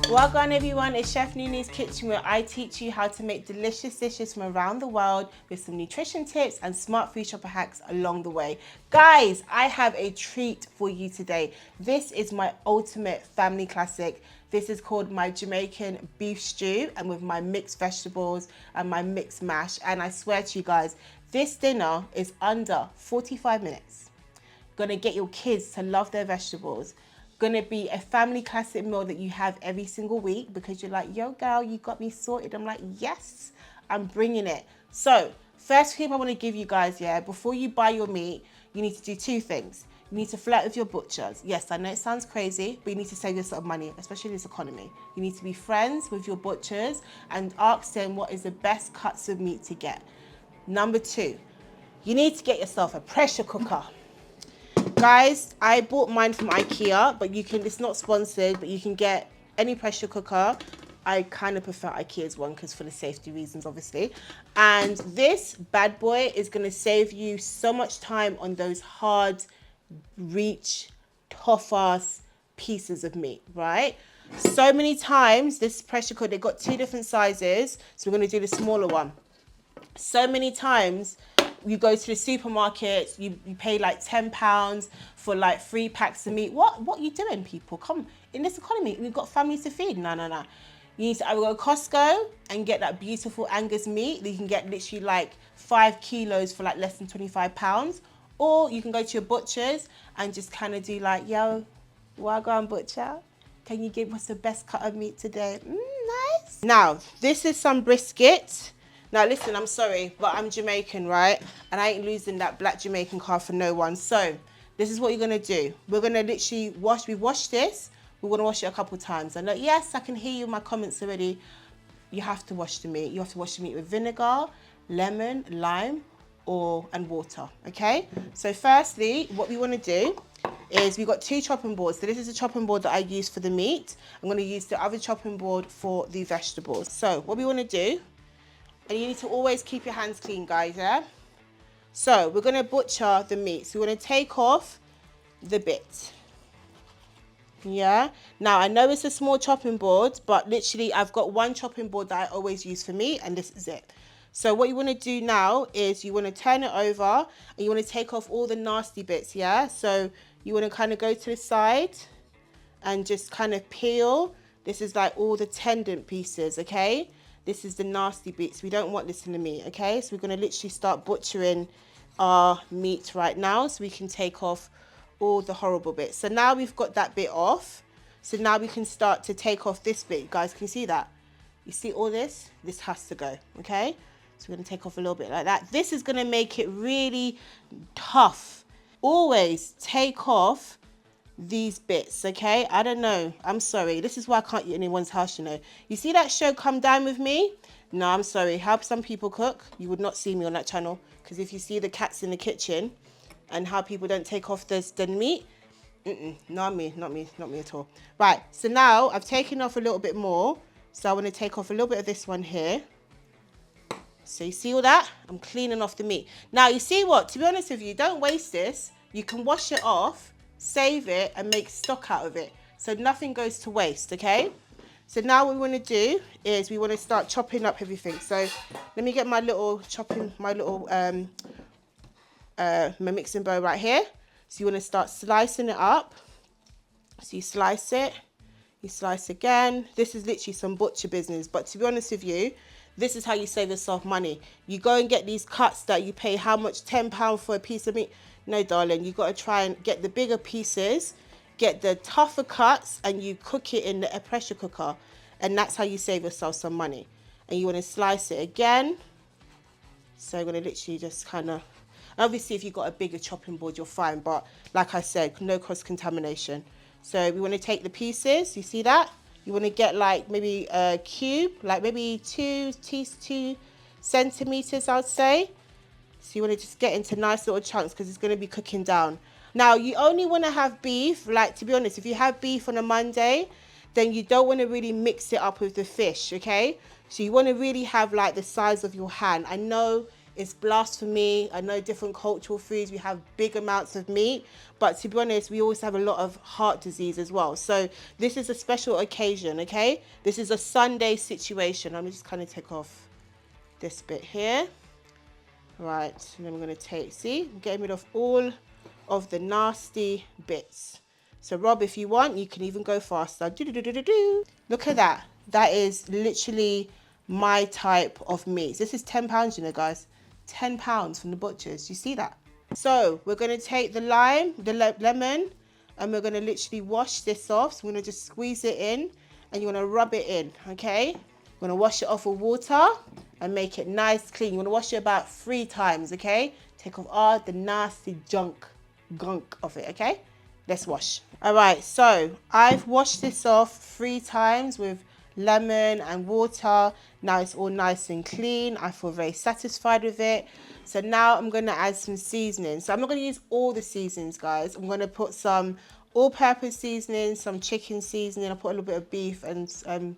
Welcome everyone, it's Chef Nunu's Kitchen, where I teach you how to make delicious dishes from around the world with some nutrition tips and smart food shopper hacks along the way. Guys, I have a treat for you today. This is my ultimate family classic. This is called my Jamaican beef stew, and with my mixed vegetables and my mixed mash. And I swear to you guys, this dinner is under 45 minutes. Gonna get your kids to love their vegetables. Gonna be a family classic meal that you have every single week because you're like, yo girl, you got me sorted. I'm like, yes, I'm bringing it. So first tip I want to give you guys, before you buy your meat, you need to do two things. You need to flirt with your butchers. Yes, I know it sounds crazy, but you need to save yourself money, especially in this economy. You need to be friends with your butchers and ask them what is the best cuts of meat to get. Number two, you need to get yourself a pressure cooker. Guys, I bought mine from IKEA, but you can, it's not sponsored, but you can get any pressure cooker. I kind of prefer IKEA's one because for the safety reasons, obviously. And this bad boy is going to save you so much time on those hard reach, tough ass pieces of meat, right? So many times, this pressure cooker, they've got two different sizes. So we're going to do the smaller one. So many times, you go to the supermarket, you pay like £10 for like 3 packs of meat. What are you doing, people? Come, in this economy, we've got families to feed. No. You need to either go to Costco and get that beautiful Angus meat that you can get literally like 5 kilos for like less than £25. Or you can go to your butchers and just kind of do like, yo, wagwan butcher, can you give us the best cut of meat today? Nice. Now, this is some brisket. Now listen, I'm sorry, but I'm Jamaican, right? And I ain't losing that black Jamaican card for no one. So this is what you're gonna do. We're gonna literally wash this. We're gonna wash it a couple times. I know, yes, I can hear you in my comments already. You have to wash the meat. You have to wash the meat with vinegar, lemon, lime, and water, okay? So firstly, what we wanna do is we've got 2 chopping boards. So this is the chopping board that I use for the meat. I'm gonna use the other chopping board for the vegetables. So what we wanna do, and you need to always keep your hands clean, guys, yeah? So we're gonna butcher the meat. So we're gonna take off the bit. Yeah? Now, I know it's a small chopping board, but literally I've got one chopping board that I always use for meat, and this is it. So what you wanna do now is you wanna turn it over, and you wanna take off all the nasty bits, yeah? So you wanna kind of go to the side and just kind of peel. This is like all the tendon pieces, okay? This is the nasty bits. We don't want this in the meat, okay? So we're going to literally start butchering our meat right now so we can take off all the horrible bits. So now we've got that bit off. So now we can start to take off this bit. You guys, can you see that? You see all this? This has to go, okay? So we're going to take off a little bit like that. This is going to make it really tough. Always take off these bits, okay? I don't know, I'm sorry, this is why I can't eat anyone's house, you know. You see that show Come Dine With Me? No, I'm sorry, Help Some People Cook, you would not see me on that channel, because if you see the cats in the kitchen and how people don't take off the meat, not me at all. Right, so now I've taken off a little bit more, so I want to take off a little bit of this one here. So you see all that? I'm cleaning off the meat. Now you see what, to be honest with you, don't waste this. You can wash it off, save it, and make stock out of it, so nothing goes to waste, okay? So now what we want to do is we want to start chopping up everything. So let me get my little my mixing bowl right here. So you want to start slicing it up. So you slice it, you slice again. This is literally some butcher business, but to be honest with you, this is how you save yourself money. You go and get these cuts that you pay how much, £10 for a piece of meat. No, darling, you got to try and get the bigger pieces, get the tougher cuts, and you cook it in a pressure cooker. And that's how you save yourself some money. And you want to slice it again. So I'm going to literally just kind of, obviously if you've got a bigger chopping board, you're fine. But like I said, no cross-contamination. So we want to take the pieces, you see that? You want to get like maybe a cube, like maybe 2 centimeters, I'd say. So you want to just get into nice little chunks because it's going to be cooking down. Now, you only want to have beef, like, to be honest, if you have beef on a Monday, then you don't want to really mix it up with the fish, okay? So you want to really have like the size of your hand. I know It's blasphemy. I know different cultural foods, we have big amounts of meat, but to be honest, we always have a lot of heart disease as well. So this is a special occasion, okay? This is a Sunday situation. I'm just kind of take off this bit here. Right, and then we're going to take, see, I'm getting rid of all of the nasty bits. So Rob, if you want, you can even go faster. Look at that. That is literally my type of meat. This is £10, you know, guys. £10 from the butchers. You see that? So we're going to take the lime, the lemon, and we're going to literally wash this off. So we're going to just squeeze it in, and you're going to rub it in, okay? We're going to wash it off with water and make it nice, clean. You want to wash it about 3 times, okay? Take off all the nasty gunk of it, okay? Let's wash. All right, so I've washed this off 3 times with lemon and water. Now it's all nice and clean. I feel very satisfied with it. So now I'm going to add some seasoning. So I'm not going to use all the seasonings, guys. I'm going to put some all-purpose seasoning, some chicken seasoning. I'll put a little bit of beef and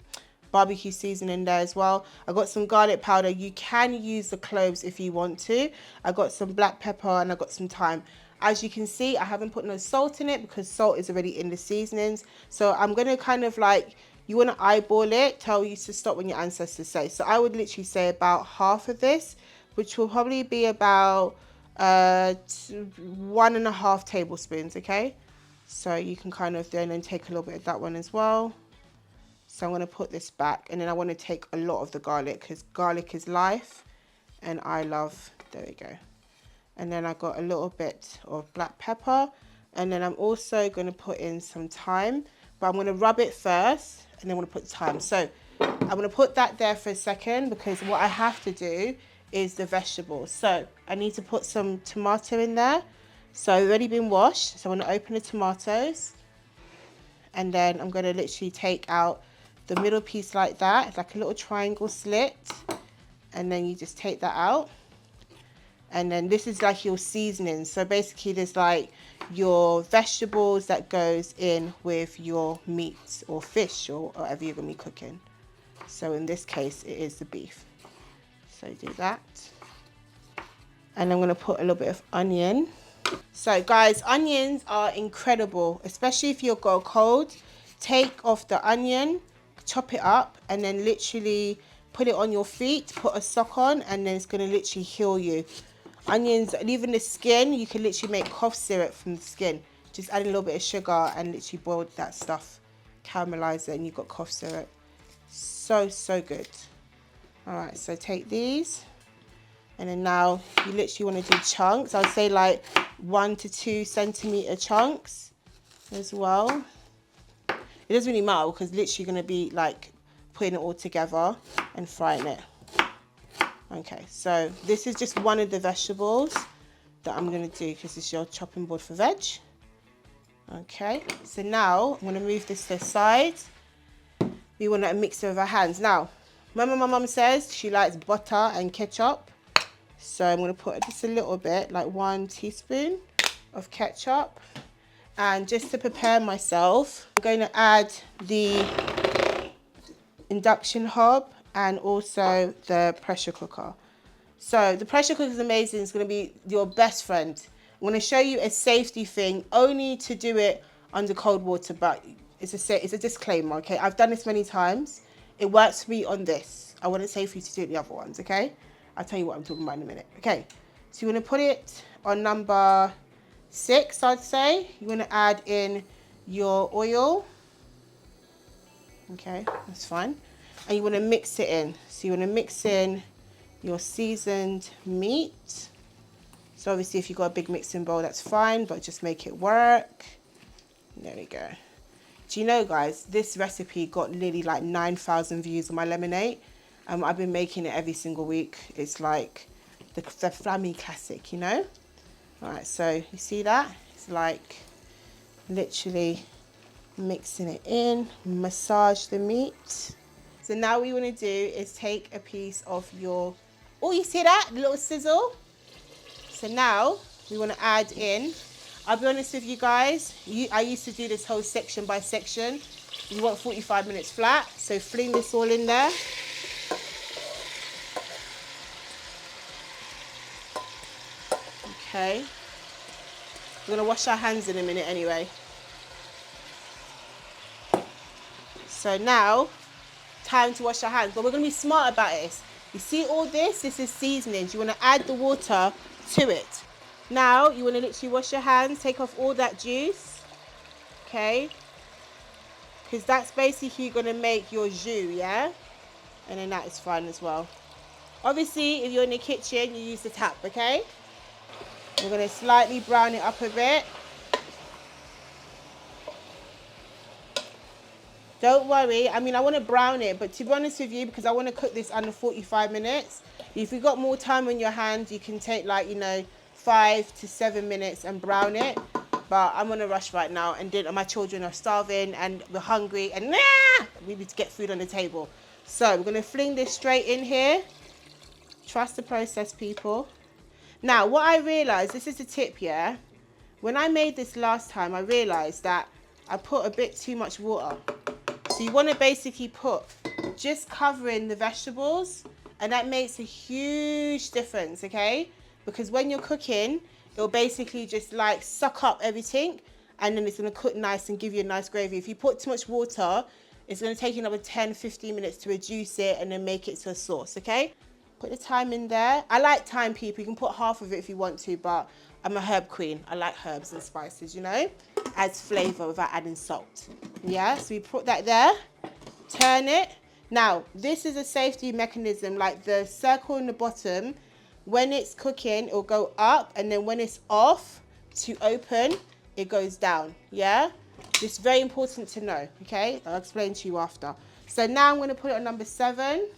barbecue seasoning in there as well. I got some garlic powder. You can use the cloves if you want to. I got some black pepper and I got some thyme. As you can see, I haven't put no salt in it because salt is already in the seasonings. So I'm going to kind of like, you want to eyeball it, tell you to stop when your ancestors say. So I would literally say about half of this, which will probably be about 1.5 tablespoons, okay? So you can kind of then take a little bit of that one as well. So I'm going to put this back, and then I want to take a lot of the garlic because garlic is life and I love, there we go. And then I got a little bit of black pepper, and then I'm also going to put in some thyme, but I'm going to rub it first and then I'm going to put thyme. So I'm going to put that there for a second because what I have to do is the vegetables. So I need to put some tomato in there. So it's already been washed. So I'm going to open the tomatoes, and then I'm going to literally take out the middle piece like that. It's like a little triangle slit, and then you just take that out. And then this is like your seasoning. So basically there's like your vegetables that goes in with your meat or fish or whatever you're going to be cooking. So in this case, it is the beef. So do that. And I'm going to put a little bit of onion. So guys, onions are incredible, especially if you've got a cold. Take off the onion, chop it up, and then literally put it on your feet, put a sock on, and then it's going to literally heal you. Onions, and even the skin, you can literally make cough syrup from the skin. Just add a little bit of sugar and literally boil that stuff, caramelize it, and you've got cough syrup. So good. All right, so take these, and then now you literally want to do chunks. I'd say like 1 to 2 centimeter chunks as well. It doesn't really matter because literally going to be like putting it all together and frying it. Okay, so this is just one of the vegetables that I'm going to do because it's your chopping board for veg. Okay, so now I'm going to move this to the side. We want to mix it with our hands. Now, remember my mum says she likes butter and ketchup. So I'm going to put just a little bit, like 1 teaspoon of ketchup. And just to prepare myself, I'm going to add the induction hob and also the pressure cooker. So the pressure cooker is amazing. It's going to be your best friend. I'm going to show you a safety thing, only to do it under cold water, but it's a disclaimer, okay? I've done this many times. It works for me on this. I wouldn't say for you to do the other ones, okay? I'll tell you what I'm talking about in a minute. Okay, so you want to put it on number 6, I'd say. You want to add in your oil. Okay, that's fine. And you want to mix it in. So you want to mix in your seasoned meat. So obviously if you've got a big mixing bowl, that's fine, but just make it work. There we go. Do you know, guys, this recipe got nearly like 9,000 views on my lemonade. I've been making it every single week. It's like the flammy classic, you know? All right, so you see that? It's like literally mixing it in, massage the meat. So now what you want to do is take a piece of your, oh, you see that? The little sizzle? So now we want to add in, I'll be honest with you guys, I used to do this whole section by section. You want 45 minutes flat, so fling this all in there. Okay. We're gonna wash our hands in a minute anyway. So now, time to wash our hands. But we're gonna be smart about this. You see all this? This is seasonings. You wanna add the water to it. Now, you wanna literally wash your hands, take off all that juice, okay? Because that's basically gonna make your jus, yeah? And then that is fine as well. Obviously, if you're in the kitchen, you use the tap, okay? We're gonna slightly brown it up a bit. Don't worry, I mean, I want to brown it, but to be honest with you, because I want to cook this under 45 minutes, if you've got more time on your hands, you can take like, you know, 5 to 7 minutes and brown it. But I'm on a rush right now, and my children are starving and we're hungry, and we need to get food on the table. So we're going to fling this straight in here. Trust the process, people. Now, what I realised, this is a tip, yeah? When I made this last time, I realised that I put a bit too much water. So you want to basically put just covering the vegetables, and that makes a huge difference, okay? Because when you're cooking, it'll basically just like suck up everything, and then it's going to cook nice and give you a nice gravy. If you put too much water, it's going to take you another 10-15 minutes to reduce it and then make it to a sauce, okay? Put the thyme in there. I like thyme, people. You can put half of it if you want to, but I'm a herb queen. I like herbs and spices, you know? Adds flavour without adding salt. Yeah, so we put that there. Turn it. Now, this is a safety mechanism, like the circle in the bottom. When it's cooking, it'll go up, and then when it's off to open, it goes down, yeah? This is very important to know, okay? I'll explain to you after. So now I'm going to put it on number 7.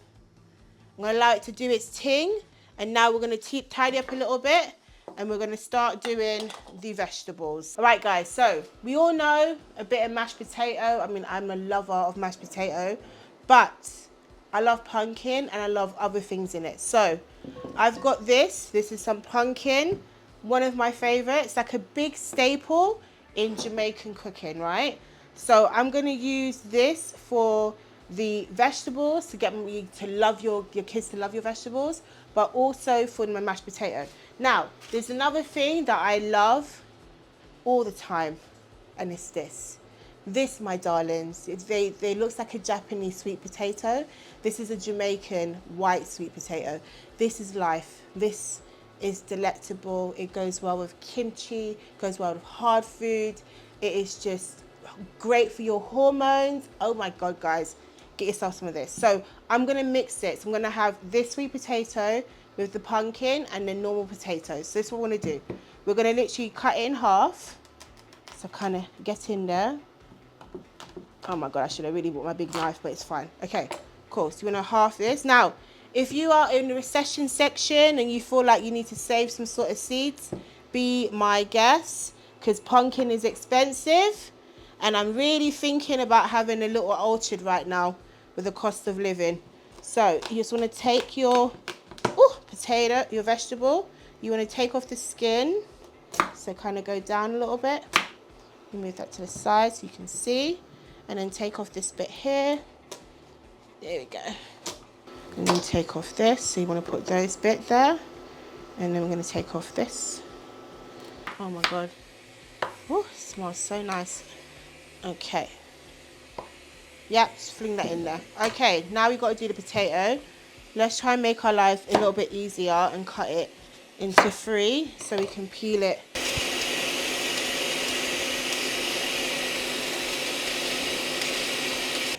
I'm going to allow it to do its thing, and now we're going to tidy up a little bit, and we're going to start doing the vegetables. All right, guys, so we all know a bit of mashed potato. I mean, I'm a lover of mashed potato, but I love pumpkin and I love other things in it. So I've got this. This is some pumpkin, one of my favorites, like a big staple in Jamaican cooking, right? So I'm going to use this for the vegetables to get me to love your kids to love your vegetables, but also for my mashed potato. Now, there's another thing that I love all the time, and it's this. This, my darlings, they looks like a Japanese sweet potato. This is a Jamaican white sweet potato. This is life. This is delectable. It goes well with kimchi, goes well with hard food. It is just great for your hormones. Oh my God, guys, get yourself some of this. So I'm gonna mix it. So I'm gonna have this sweet potato with the pumpkin and the normal potatoes. So this is what we're gonna do. We're gonna literally cut it in half. So kind of get in there. Oh my God, I should have really bought my big knife, but it's fine. Okay, cool. So you wanna half this. Now, if you are in the recession section and you feel like you need to save some sort of seeds, be my guest, because pumpkin is expensive. And I'm really thinking about having a little orchard right now with the cost of living. So you just want to take your potato, your vegetable. You want to take off the skin. So kind of go down a little bit. You move that to the side so you can see. And then take off this bit here. There we go. And then take off this. So you want to put those bit there. And then we're going to take off this. Oh my God. Oh, it smells so nice. Okay. Yep, just fling that in there. Okay, now we've got to do the potato. Let's try and make our life a little bit easier and cut it into 3 so we can peel it.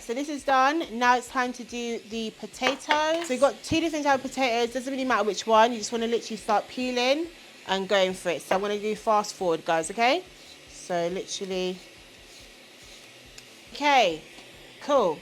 So this is done. Now it's time to do the potatoes. So we've got 2 different types of potatoes. Doesn't really matter which one. You just want to literally start peeling and going for it. So I'm going to do fast forward, guys, okay? So literally... Okay, cool.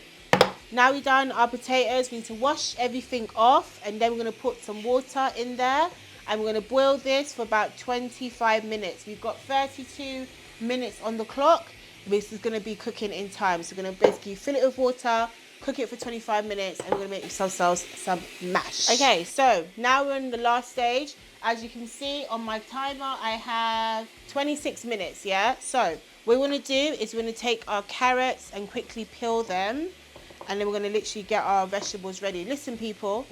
Now we've done our potatoes. We need to wash everything off, and then we're going to put some water in there, and we're going to boil this for about 25 minutes. We've got 32 minutes on the clock. This is going to be cooking in time. So we're going to basically fill it with water, cook it for 25 minutes, and we're going to make ourselves some mash. Okay, so now we're in the last stage. As you can see on my timer, I have 26 minutes, yeah? So what we want to do is we're going to take our carrots and quickly peel them, and then we're going to literally get our vegetables ready. Listen, people,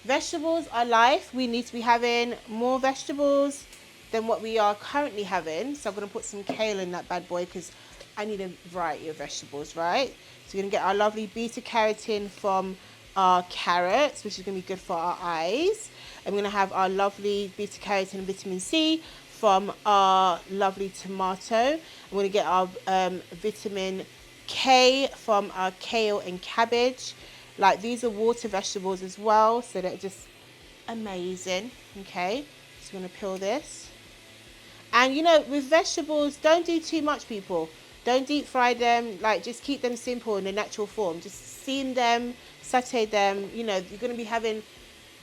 vegetables are life. We need to be having more vegetables than what we are currently having. So I'm going to put some kale in that bad boy because I need a variety of vegetables, right? So we're going to get our lovely beta carotene from our carrots, which is going to be good for our eyes. And we're going to have our lovely beta carotene and vitamin C from our lovely tomato. I'm going to get our vitamin K from our kale and cabbage. Like, these are water vegetables as well, so they're just amazing. Okay, so I'm going to peel this. And you know, with vegetables, don't do too much, people. Don't deep fry them. Like, just keep them simple in the natural form. Just steam them, saute them. You know, you're going to be having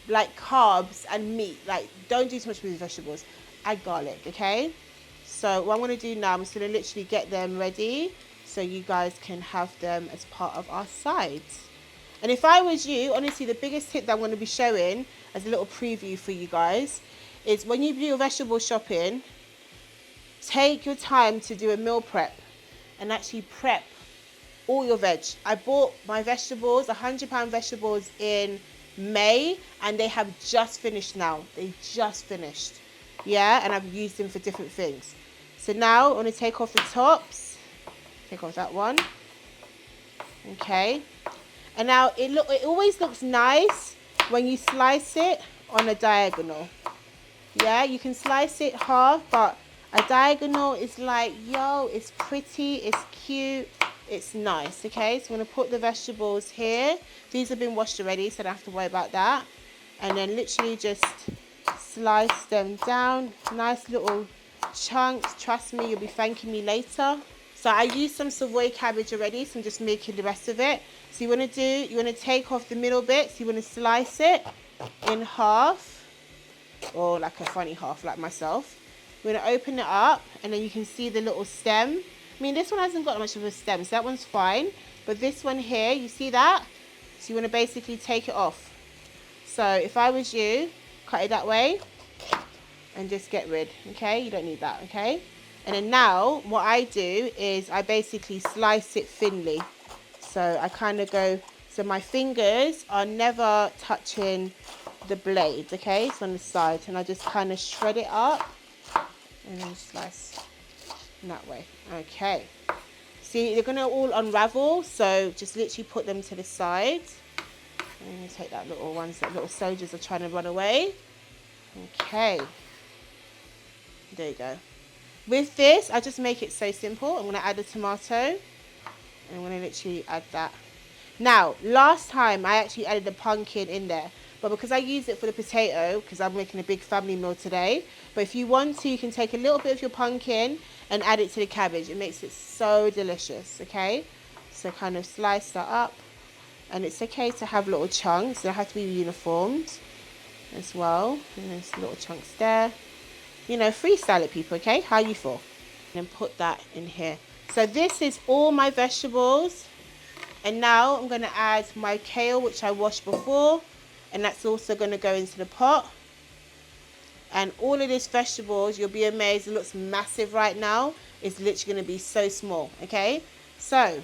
like carbs and meat. Like, don't do too much with vegetables. Add garlic, okay? So what I'm going to do now, I'm just going to literally get them ready so you guys can have them as part of our sides. And if I was you, honestly, the biggest tip that I'm going to be showing as a little preview for you guys is when you do your vegetable shopping, take your time to do a meal prep and actually prep all your veg. I bought my vegetables, 100-pound vegetables in May, and they have just finished now. They just finished. Yeah, and I've used them for different things. So now I'm going to take off the tops. Take off that one. Okay. And now it always looks nice when you slice it on a diagonal. Yeah, you can slice it half, but a diagonal is like, yo, it's pretty, it's cute, it's nice. Okay, so I'm going to put the vegetables here. These have been washed already, so I don't have to worry about that. And then literally just slice them down. Nice little chunks. Trust me, you'll be thanking me later. So I used some Savoy cabbage already, so I'm just making the rest of it. So you want to take off the middle bits. You want to slice it in half, or like a funny half, like myself. We're going to open it up, and then you can see the little stem. I mean, this one hasn't got much of a stem, so that one's fine. But this one here, you see that? So you want to basically take it off. So if I was you, cut it that way and just get rid, okay? You don't need that, okay? And then now what I do is I basically slice it thinly. So I kind of go, so my fingers are never touching the blade, okay? It's on the side, and I just kind of shred it up and then slice in that way. Okay. See, they're going to all unravel, so just literally put them to the side. I'm going to take that little ones, that little soldiers are trying to run away. Okay. There you go. With this, I just make it so simple. I'm going to add a tomato. And I'm going to literally add that. Now, last time I actually added the pumpkin in there. But because I use it for the potato, because I'm making a big family meal today. But if you want to, you can take a little bit of your pumpkin and add it to the cabbage. It makes it so delicious, okay? So kind of slice that up. And it's okay to have little chunks. They have to be uniformed as well. And there's little chunks there. You know, freestyle it, people, okay? How you feel? And then put that in here. So this is all my vegetables. And now I'm going to add my kale, which I washed before. And that's also going to go into the pot. And all of these vegetables, you'll be amazed. It looks massive right now. It's literally going to be so small, okay? So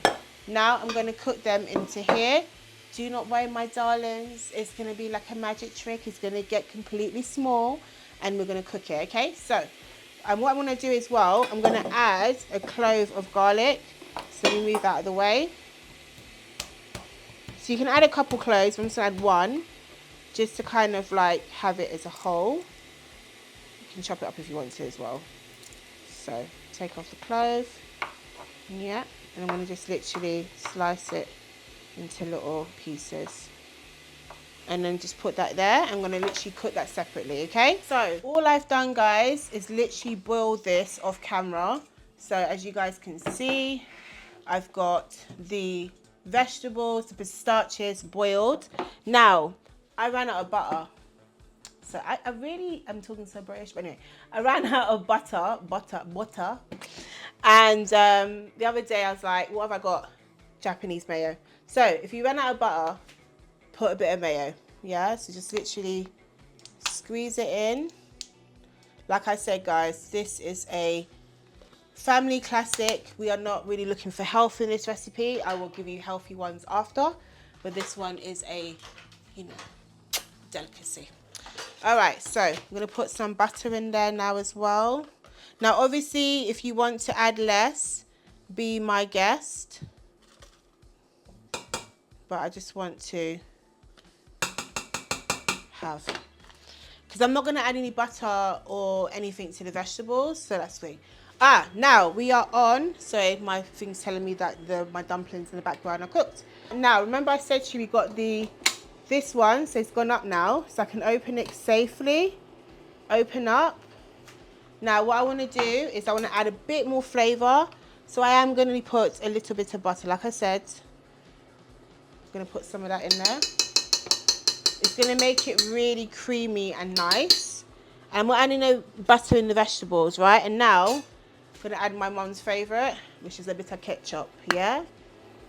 now I'm going to cook them into here. Do not worry, my darlings. It's going to be like a magic trick. It's going to get completely small. And we're going to cook it, okay? So what I'm going to do as well, I'm going to add a clove of garlic. So let me move that out of the way. So you can add a couple cloves. I'm just going to add one, just to kind of like have it as a whole. You can chop it up if you want to as well. So take off the clove. Yeah. And I'm going to just literally slice it into little pieces. And then just put that there. I'm going to literally cook that separately, okay? So all I've done, guys, is literally boil this off camera. So as you guys can see, I've got the vegetables, the pistachios boiled. Now, I ran out of butter. So I really am talking so British, but anyway, I ran out of butter. And the other day I was like, what have I got? Japanese mayo. So if you run out of butter, put a bit of mayo. Yeah, so just literally squeeze it in. Like I said, guys, this is a family classic. We are not really looking for health in this recipe. I will give you healthy ones after, but this one is a, you know, delicacy. All right, so I'm gonna put some butter in there now as well. Now, obviously, if you want to add less, be my guest. But I just want to have, because I'm not gonna add any butter or anything to the vegetables, so that's the thing. Now we are on. Sorry, my thing's telling me that my dumplings in the background are cooked. Now, remember I said to you we got this one, so it's gone up now, so I can open it safely. Open up. Now, what I want to do is I want to add a bit more flavor, so I am going to put a little bit of butter. Like I said, I'm going to put some of that in there. It's going to make it really creamy and nice. And we're adding no butter in the vegetables, right? And now I'm going to add my mom's favorite, which is a bit of ketchup, yeah?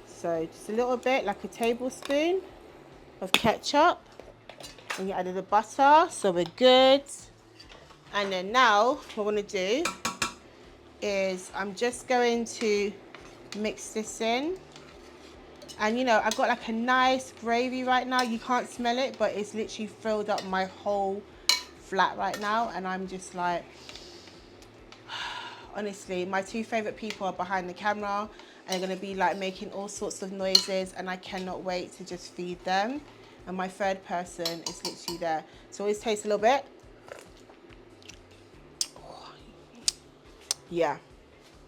So just a little bit, like a tablespoon of ketchup. And you added the butter, so we're good. And then now what I want to do is I'm just going to mix this in. And you know, I've got like a nice gravy right now. You can't smell it, but it's literally filled up my whole flat right now. And I'm just like, honestly, my two favorite people are behind the camera and they're going to be like making all sorts of noises, and I cannot wait to just feed them. And my third person is literally there. So always taste a little bit. Yeah.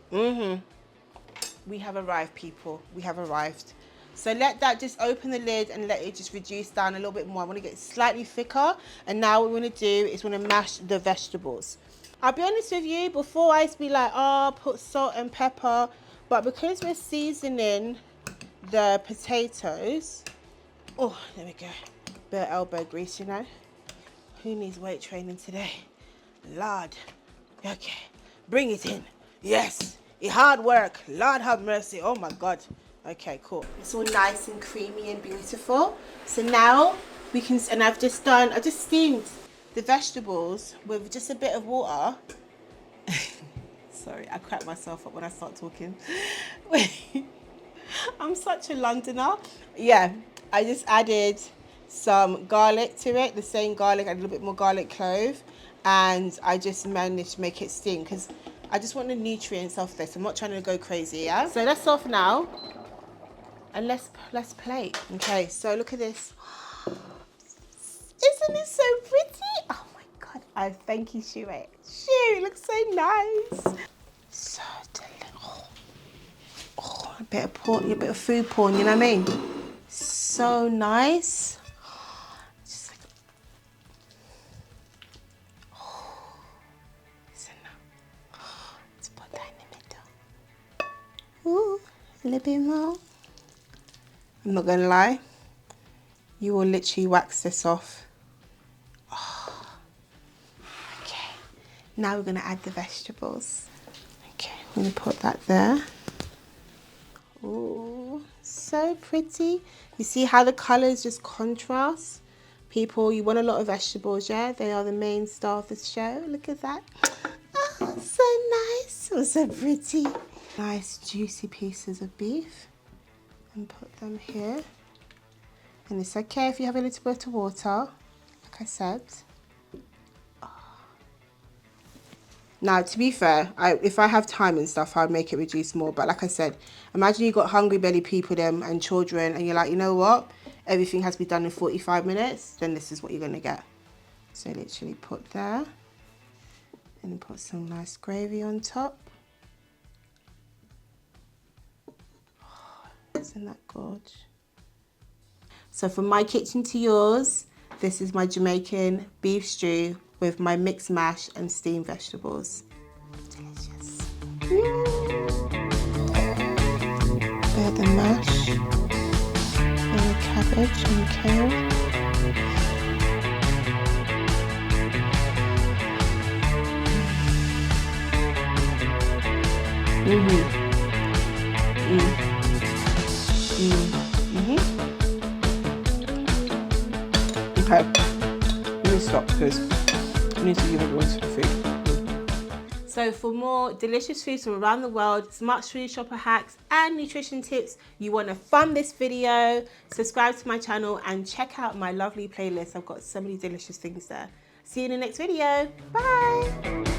We have arrived, people. We have arrived. So let that just open the lid and let it just reduce down a little bit more. I want to get it slightly thicker. And now what we want to do is we want to mash the vegetables. I'll be honest with you, before I used to be like, oh, put salt and pepper. But because we're seasoning the potatoes, oh, there we go. Bit of elbow grease, you know. Who needs weight training today? Lord. Okay. Bring it in. Yes. It's hard work. Lord have mercy. Oh my God. Okay, cool. It's all nice and creamy and beautiful. So now we can, and I've just steamed the vegetables with just a bit of water. Sorry, I crack myself up when I start talking. I'm such a Londoner. Yeah, I just added some garlic to it, the same garlic, add a little bit more garlic clove, and I just managed to make it steam because I just want the nutrients off this. I'm not trying to go crazy, yeah? So that's off now, and let's plate. Okay, so look at this. Isn't it so pretty? Oh my God, I thank you, Shu. Shu, it looks so nice. So delicious. Oh, a bit of porn, a bit of food porn, you know what I mean? So nice. Just like, oh, listen now. Let's put that in the middle. Ooh, a little bit more. I'm not gonna lie, you will literally wax this off. Oh. Okay, now we're gonna add the vegetables. Okay, I'm gonna put that there. Ooh, so pretty. You see how the colours just contrast? People, you want a lot of vegetables, yeah? They are the main star of the show. Look at that. Oh, so nice. Oh, so pretty. Nice juicy pieces of beef. And put them here. And it's okay if you have a little bit of water, like I said. Now, to be fair, if I have time and stuff, I'd make it reduce more. But like I said, imagine you got hungry belly people and children, and you're like, you know what? Everything has to be done in 45 minutes. Then this is what you're going to get. So literally put there. And then put some nice gravy on top. Oh, isn't that gorgeous? So from my kitchen to yours, this is my Jamaican beef stew with my mixed mash and steamed vegetables. Delicious. Bit of the mash, and the cabbage and kale. Okay, let me stop because I need to give everyone some food. So for more delicious foods from around the world, smart food shopper hacks and nutrition tips, you want to thumb this video, subscribe to my channel and check out my lovely playlist. I've got so many delicious things there. See you in the next video. Bye.